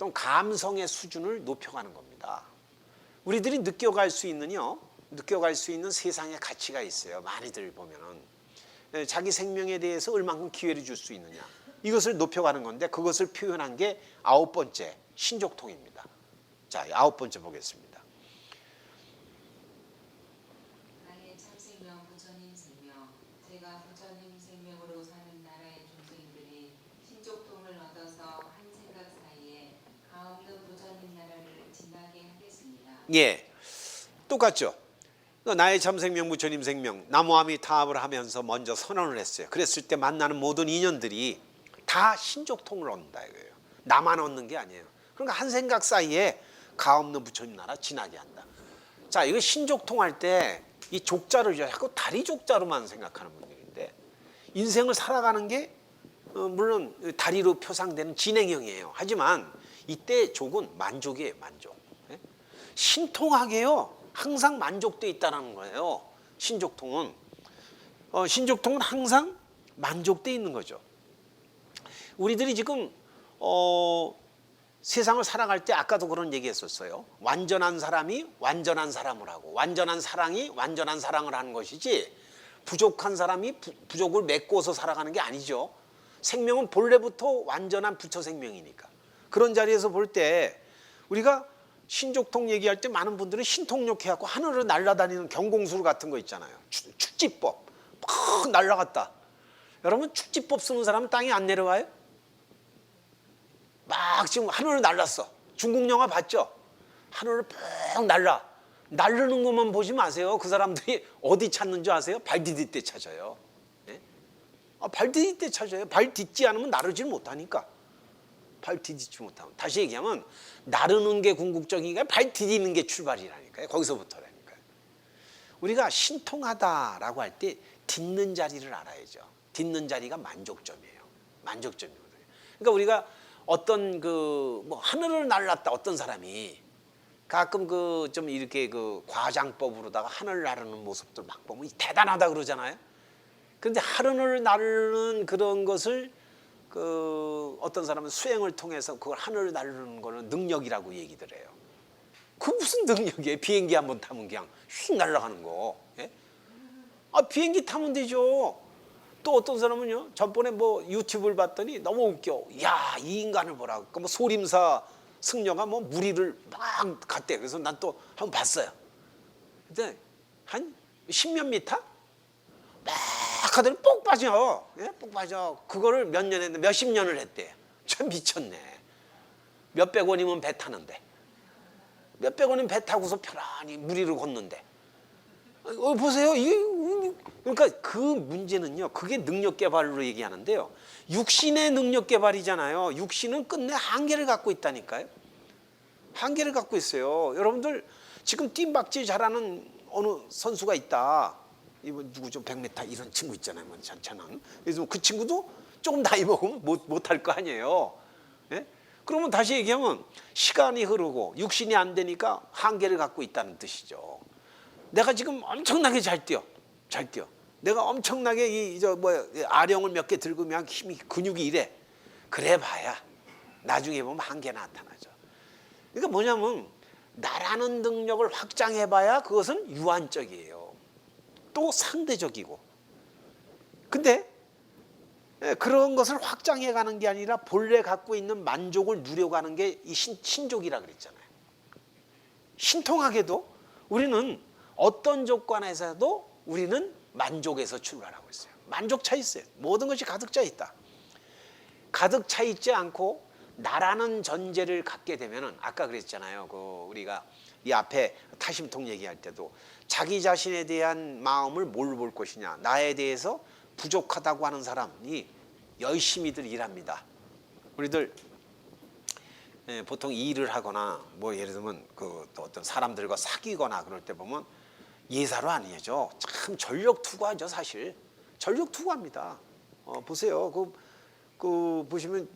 그런 감성의 수준을 높여가는 겁니다. 우리들이 느껴갈 수 있는 세상의 가치가 있어요. 많이들 보면은 자기 생명에 대해서 얼만큼 기회를 줄 수 있느냐, 이것을 높여가는 건데, 그것을 표현한 게 9번째 신족통입니다. 자, 9번째 보겠습니다. 나의 참생명 부처님 생명, 제가 부처님 생명으로 사는 나라의 중생들이 신족통을 얻어서 한 생각 사이에 가없는 부처님 나라를 지나게 하겠습니다. 예, 똑같죠. 나의 참생명 부처님 생명, 나무아미타불을 하면서 먼저 선언을 했어요. 그랬을 때 만나는 모든 인연들이 다 신족통을 얻는다 이거예요. 나만 얻는 게 아니에요. 그러니까 한 생각 사이에 가없는 부처님 나라 지나게 한다. 자, 이거 신족통 할 때 이 족자를 자꾸 다리 족자로만 생각하는 분들인데, 인생을 살아가는 게 물론 다리로 표상되는 진행형이에요. 하지만 이때 족은 만족이에요. 만족. 신통하게요, 항상 만족돼 있다는 거예요. 신족통은 항상 만족돼 있는 거죠. 우리들이 지금 세상을 살아갈 때 아까도 그런 얘기했었어요. 완전한 사람이 완전한 사람을 하고, 완전한 사랑이 완전한 사랑을 하는 것이지, 부족한 사람이 부족을 메꿔서 살아가는 게 아니죠. 생명은 본래부터 완전한 부처 생명이니까. 그런 자리에서 볼 때 우리가 신족통 얘기할 때 많은 분들은 신통력해갖고 하늘을 날아다니는 경공술 같은 거 있잖아요. 축지법 막 날아갔다. 여러분, 축지법 쓰는 사람은 땅에 안 내려와요? 막 지금 하늘을 날랐어. 중국 영화 봤죠? 하늘을 푹 날르는 것만 보지 마세요. 그 사람들이 어디 찾는 줄 아세요? 발 디딜 때 찾아요. 예? 발 디딜 때 찾아요. 발 딛지 않으면 나르질 못하니까. 발 디디지 못하면. 다시 얘기하면 나르는 게 궁극적이니까 발 디디는 게 출발이라니까요. 거기서부터라니까요. 우리가 신통하다라고 할 때 딛는 자리를 알아야죠. 딛는 자리가 만족점이에요. 만족점이거든요. 그러니까 우리가 어떤 하늘을 날랐다, 어떤 사람이 가끔 좀 이렇게 과장법으로다가 하늘을 나르는 모습들 막 보면 대단하다 그러잖아요. 그런데 하늘을 나르는 그런 것을 어떤 사람은 수행을 통해서 그걸 하늘을 나르는 거는 능력이라고 얘기들 해요. 그 무슨 능력이에요? 비행기 한번 타면 그냥 휙 날아가는 거. 예? 비행기 타면 되죠. 또 어떤 사람은요, 전번에 유튜브를 봤더니 너무 웃겨. 야, 이 인간을 보라. 소림사 승려가 무리를 막 갔대. 그래서 난 또 한번 봤어요. 근데 한 10몇 미터? 막 하더니 뽁 빠져. 예? 뽁 빠져. 그거를 몇십 년을 했대. 참 미쳤네. 몇백 원이면 배 타는데. 몇백 원이면 배 타고서 편안히 무리를 걷는데. 보세요. 그러니까 그 문제는요, 그게 능력 개발로 얘기하는데요. 육신의 능력 개발이잖아요. 육신은 끝내 한계를 갖고 있다니까요. 한계를 갖고 있어요. 여러분들 지금 뜀박질 잘하는 어느 선수가 있다. 이번 누구죠? 100m 이런 친구 있잖아요. 잔찬한. 그래서 그 친구도 조금 나이 먹으면 못할 거 아니에요. 예? 그러면 다시 얘기하면 시간이 흐르고 육신이 안 되니까 한계를 갖고 있다는 뜻이죠. 내가 지금 엄청나게 잘 뛰어. 내가 엄청나게 아령을 몇 개 들고 그냥 힘이 근육이 이래. 그래 봐야 나중에 보면 한계 나타나죠. 그러니까 뭐냐면 나라는 능력을 확장해 봐야 그것은 유한적이에요. 또 상대적이고. 근데 그런 것을 확장해 가는 게 아니라 본래 갖고 있는 만족을 누려가는 게 이 신족이라 그랬잖아요. 신통하게도 우리는 어떤 조건에서도 우리는 만족에서 출발하고 있어요. 만족 차 있어요. 모든 것이 가득 차 있다. 가득 차 있지 않고 나라는 전제를 갖게 되면은, 아까 그랬잖아요. 우리가 이 앞에 타심통 얘기할 때도 자기 자신에 대한 마음을 뭘 볼 것이냐. 나에 대해서 부족하다고 하는 사람이 열심히들 일합니다. 우리들 보통 일을 하거나 예를 들면 또 어떤 사람들과 사귀거나 그럴 때 보면 예사로 아니죠. 참 전력 투구하죠, 사실. 전력 투구합니다. 보세요. 보시면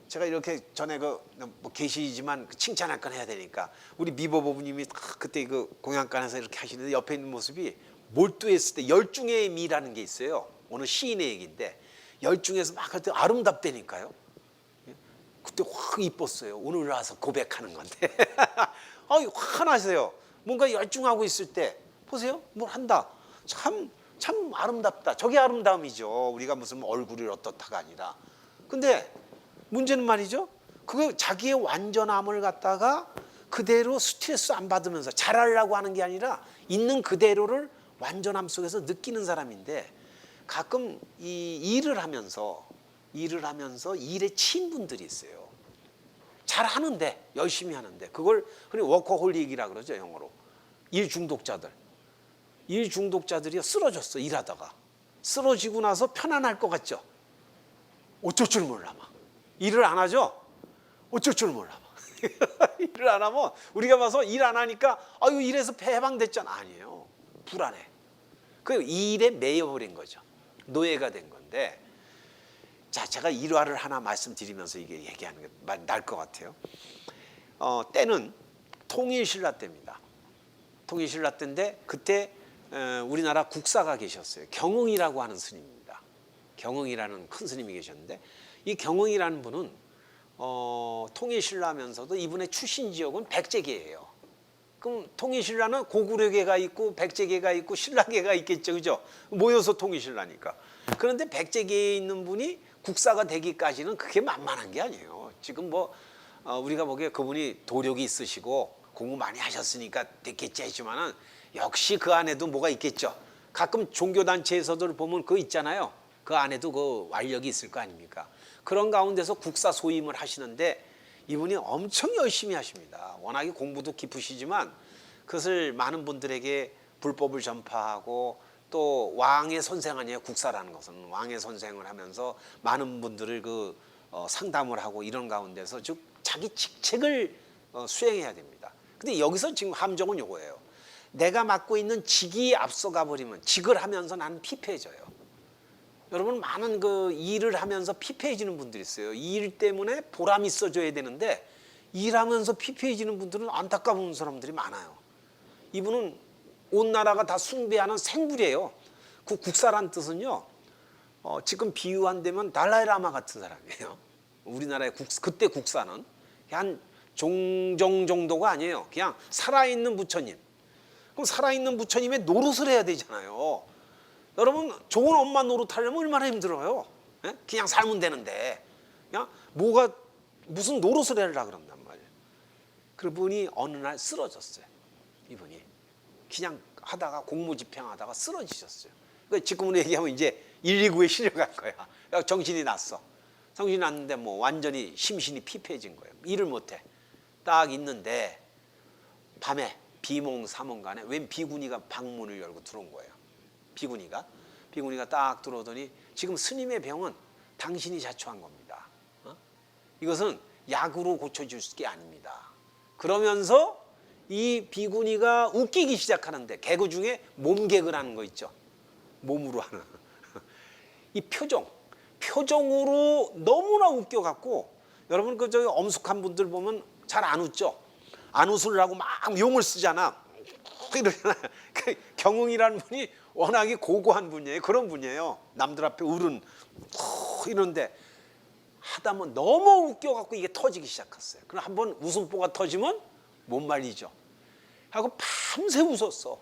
제가 이렇게 전에 계시지만 칭찬할 건 해야 되니까 우리 미보부님이 그때 공양관에서 이렇게 하시는데 옆에 있는 모습이 몰두했을 때 열중의 미라는 게 있어요. 어느 시인의 얘기인데 열중해서 막 할 때 아름답다니까요. 그때 확 이뻤어요. 오늘 와서 고백하는 건데. 화나세요. 뭔가 열중하고 있을 때 보세요. 뭘 한다. 참 아름답다. 저게 아름다움이죠. 우리가 무슨 얼굴이 어떻다가 아니라. 근데 문제는 말이죠. 그 자기의 완전함을 갖다가 그대로 스트레스 안 받으면서 잘하려고 하는 게 아니라 있는 그대로를 완전함 속에서 느끼는 사람인데, 가끔 이 일을 하면서 일에 치인 분들이 있어요. 잘하는데, 열심히 하는데, 그걸 흔히 워커홀릭이라 그러죠, 영어로. 일 중독자들이 쓰러졌어. 일하다가 쓰러지고 나서 편안할 것 같죠. 어쩔 줄 몰라. 막 일을 안 하죠. 어쩔 줄 몰라. 막 일을 안 하면 우리가 봐서 일 안 하니까 아유 일에서 해방됐잖아. 아니에요. 불안해. 그 일에 매여버린 거죠. 노예가 된 건데. 자, 제가 일화를 하나 말씀드리면서 이게 얘기하는 게 날 것 같아요. 때는 통일신라 때입니다. 통일신라 때인데 그때 우리나라 국사가 계셨어요. 경흥이라고 하는 스님입니다. 경흥이라는 큰 스님이 계셨는데, 이 경흥이라는 분은 통일신라면서도 이분의 출신 지역은 백제계예요. 그럼 통일신라는 고구려계가 있고 백제계가 있고 신라계가 있겠죠, 그죠? 모여서 통일신라니까. 그런데 백제계에 있는 분이 국사가 되기까지는 그게 만만한 게 아니에요. 지금 뭐 우리가 보기에 그분이 도력이 있으시고 공부 많이 하셨으니까 됐겠지 했지만은 역시 그 안에도 뭐가 있겠죠. 가끔 종교단체에서도 보면 그거 있잖아요. 그 안에도 그 완력이 있을 거 아닙니까? 그런 가운데서 국사 소임을 하시는데 이분이 엄청 열심히 하십니다. 워낙에 공부도 깊으시지만 그것을 많은 분들에게 불법을 전파하고, 또 왕의 선생 아니에요. 국사라는 것은 왕의 선생을 하면서 많은 분들을 상담을 하고, 이런 가운데서 즉 자기 직책을 수행해야 됩니다. 근데 여기서 지금 함정은 요거예요. 내가 맡고 있는 직이 앞서가 버리면 직을 하면서 나는 피폐해져요. 여러분, 많은 그 일을 하면서 피폐해지는 분들이 있어요. 이 일 때문에 보람이 있어져야 되는데 일하면서 피폐해지는 분들은 안타까운 사람들이 많아요. 이분은 온 나라가 다 숭배하는 생불이에요. 그 국사란 뜻은요, 지금 비유한다면 달라이라마 같은 사람이에요. 우리나라의 그때 국사는 한 종정 정도가 아니에요. 그냥 살아있는 부처님. 그럼 살아있는 부처님의 노릇을 해야 되잖아요. 여러분, 좋은 엄마 노릇하려면 얼마나 힘들어요. 예? 그냥 살면 되는데 그냥 무슨 노릇을 해라 그런단 말이에요. 그분이 어느 날 쓰러졌어요. 이분이 그냥 하다가 공무집행하다가 쓰러지셨어요. 그러니까 지금으로 얘기하면 이제 119에 실려간 거야. 정신이 났어. 정신이 났는데 뭐 완전히 심신이 피폐해진 거예요. 일을 못해. 딱 있는데 밤에 비몽사몽간에 웬 비구니가 방문을 열고 들어온 거예요. 비구니가 딱 들어오더니, 지금 스님의 병은 당신이 자초한 겁니다. 이것은 약으로 고쳐줄 게 아닙니다. 그러면서 이 비구니가 웃기기 시작하는데, 개그 중에 몸개그라는 거 있죠. 몸으로 하는 이 표정으로 너무나 웃겨갖고, 여러분 저기 엄숙한 분들 보면 잘 안 웃죠. 안 웃으려고 막 용을 쓰잖아. 이러잖아요. 경흥이라는 분이 워낙에 고고한 분이에요. 그런 분이에요. 남들 앞에 이런데 하다 보면 너무 웃겨갖고 이게 터지기 시작했어요. 그럼 한번 웃음보가 터지면 못 말리죠. 하고 밤새 웃었어.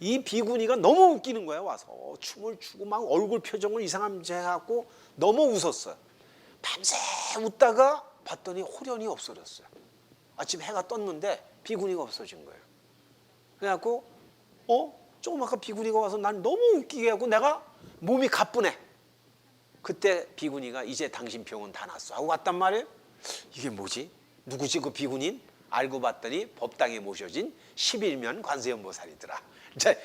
이 비구니가 너무 웃기는 거야. 와서 춤을 추고 막 얼굴 표정을 이상한 제 해갖고 너무 웃었어요. 밤새 웃다가 봤더니 호련이 없어졌어요. 아침 해가 떴는데 비구니가 없어진 거예요. 그래갖고 조금 아까 비구니가 와서 난 너무 웃기게 하고 내가 몸이 가뿐해. 그때 비구니가 이제 당신 병은 다 났어 하고 왔단 말이에요. 이게 뭐지? 누구지 그 비구니는? 알고 봤더니 법당에 모셔진 11면 관세음보살이더라.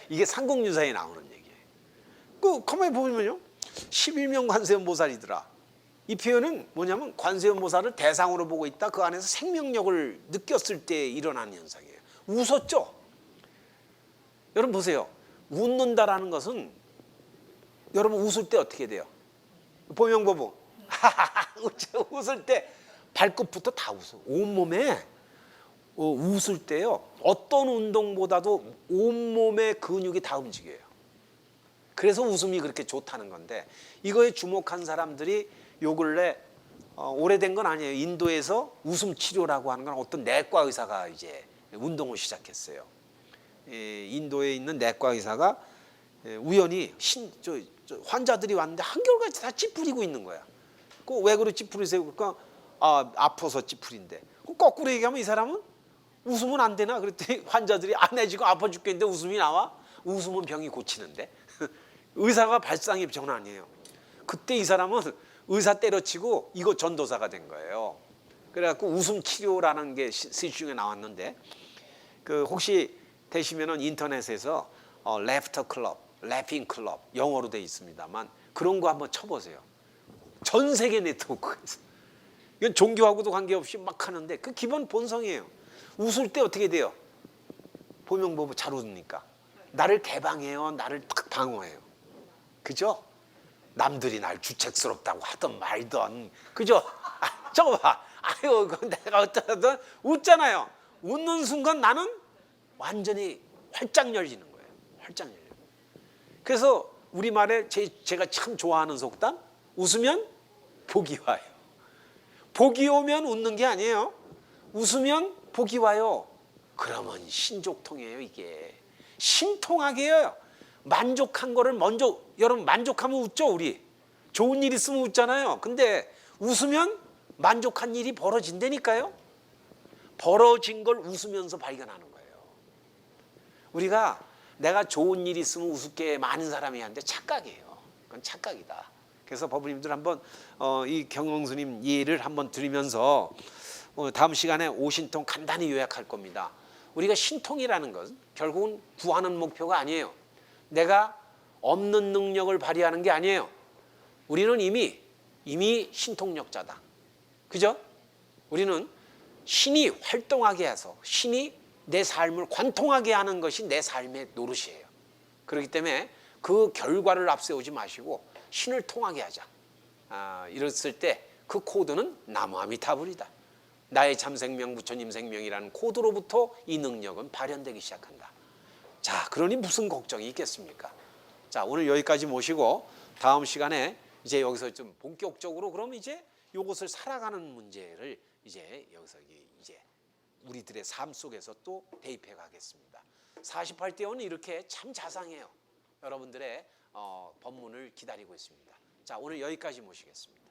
이게 삼국유사에 나오는 얘기예요. 그 가만히 보면요, 11면 관세음보살이더라. 이 표현은 뭐냐면 관세음보살을 대상으로 보고 있다, 그 안에서 생명력을 느꼈을 때 일어나는 현상이에요. 웃었죠? 여러분 보세요. 웃는다라는 것은, 여러분 웃을 때 어떻게 돼요? 보명보부 웃을 때 발끝부터 다 웃어. 온몸에 웃을 때요, 어떤 운동보다도 온몸의 근육이 다 움직여요. 그래서 웃음이 그렇게 좋다는 건데, 이거에 주목한 사람들이 요 근래 오래된 건 아니에요. 인도에서 웃음 치료라고 하는 건 어떤 내과 의사가 이제 운동을 시작했어요. 인도에 있는 내과 의사가 우연히 환자들이 왔는데 한결같이 다 찌푸리고 있는 거야. 그 왜 그래 찌푸리세요? 그러니까 아파서 찌푸린데. 거꾸로 얘기하면 이 사람은 웃으면 안 되나? 그랬더니 환자들이 안 해지고 아파 죽겠는데 웃음이 나와? 웃으면 병이 고치는데. 의사가 발상의 전환이에요. 그때 이 사람은 의사 때려치고 이거 전도사가 된 거예요. 그래갖고 웃음 치료라는 게 시중에 나왔는데, 그 혹시 되시면은 인터넷에서 레프터 클럽, 래핑 클럽 영어로 돼 있습니다만 그런 거 한번 쳐보세요. 전 세계 네트워크가 있어요. 이건 종교하고도 관계없이 막 하는데 그 기본 본성이에요. 웃을 때 어떻게 돼요? 보명보부 잘 웃으니까 나를 개방해요, 나를 탁 방어해요. 그죠? 남들이 날 주책스럽다고 하던 말던, 그죠? 저거 봐. 아유, 내가 어쩌든 웃잖아요. 웃는 순간 나는 완전히 활짝 열리는 거예요. 활짝 열려요. 그래서 우리말에 제가 참 좋아하는 속담, 웃으면 복이 와요. 복이 오면 웃는 게 아니에요. 웃으면 복이 와요. 그러면 신족통이에요, 이게. 신통하게 해요. 만족한 거를 먼저, 여러분 만족하면 웃죠, 우리. 좋은 일 있으면 웃잖아요. 근데 웃으면 만족한 일이 벌어진다니까요. 벌어진 걸 웃으면서 발견하는 거예요. 우리가 내가 좋은 일 있으면 우습게 많은 사람이 하는데 착각이에요. 그건 착각이다. 그래서 법부님들 한번 이 경영스님 예를 한번 드리면서 다음 시간에 오신통 간단히 요약할 겁니다. 우리가 신통이라는 것은 결국은 구하는 목표가 아니에요. 내가 없는 능력을 발휘하는 게 아니에요. 우리는 이미 신통력자다. 그죠? 우리는 신이 활동하게 해서 신이 내 삶을 관통하게 하는 것이 내 삶의 노릇이에요. 그렇기 때문에 그 결과를 앞세우지 마시고 신을 통하게 하자. 이랬을 때 그 코드는 나무아미타불이다. 나의 참생명 부처님 생명이라는 코드로부터 이 능력은 발현되기 시작한다. 자, 그러니 무슨 걱정이 있겠습니까? 자, 오늘 여기까지 모시고 다음 시간에 이제 여기서 좀 본격적으로 그럼 이제 이것을 살아가는 문제를 이제 여기서 이제 우리들의 삶 속에서 또 대입해 가겠습니다. 48대원은 이렇게 참 자상해요. 여러분들의 법문을 기다리고 있습니다. 자, 오늘 여기까지 모시겠습니다.